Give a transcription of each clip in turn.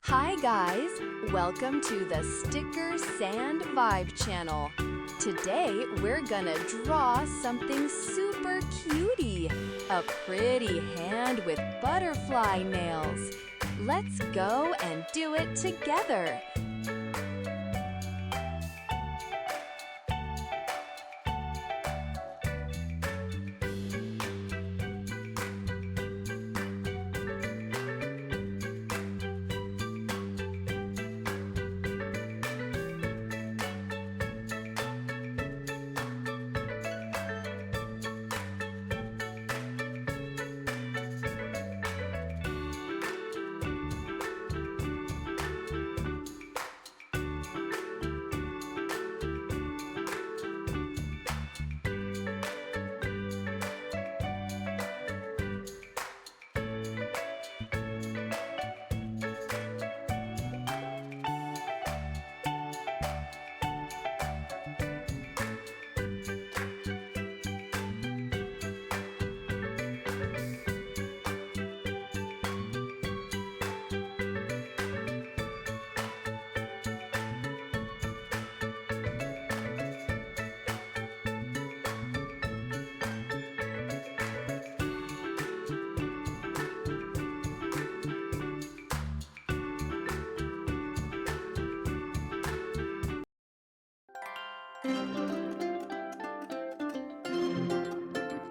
Hi guys, welcome to the Sticker Sand Vibe channel. Today we're gonna draw something super cutie, a pretty hand with butterfly nails. Let's go and do it together.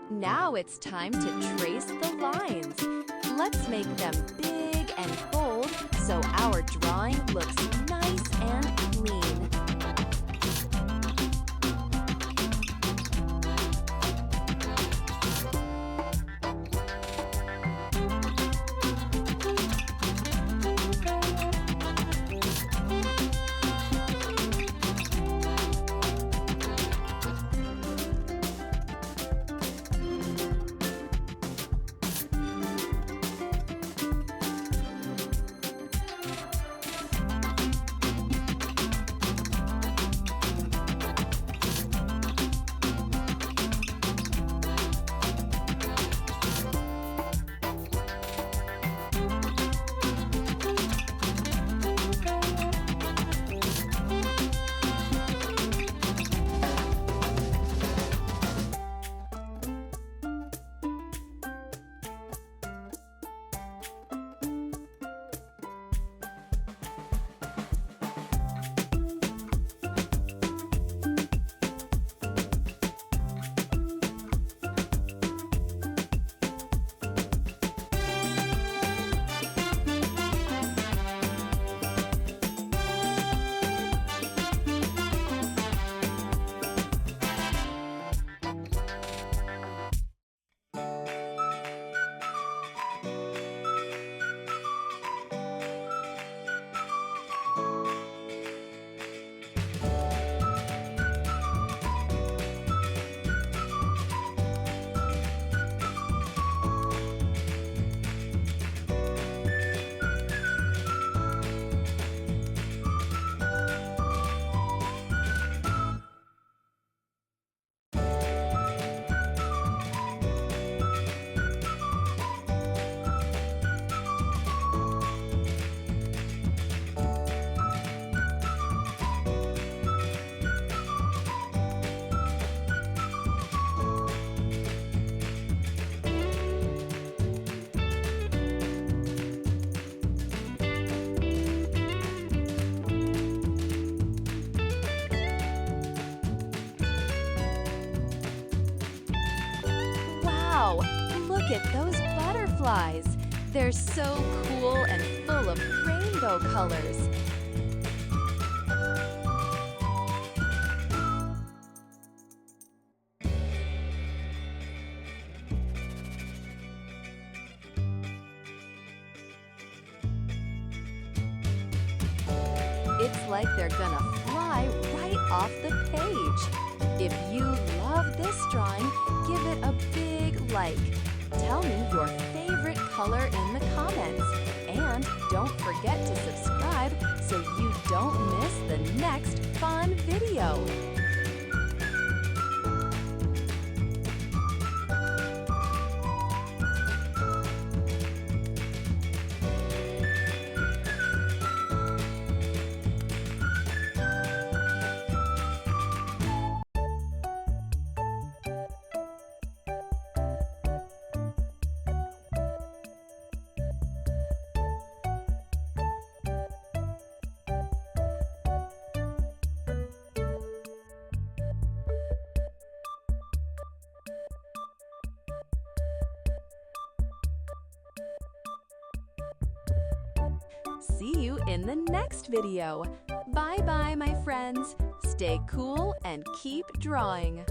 Now it's time to trace the lines. Let's make them big and bold so our drawing looks nice and clean. Wow, look at those butterflies. They're so cool and full of rainbow colors. It's like they're gonna fly right off the page. If you love this drawing, give it a big like. Tell me your favorite color in the comments. And don't forget to subscribe so you don't miss the next fun video. see you in the next video. Bye-bye, my friends. Stay cool and keep drawing.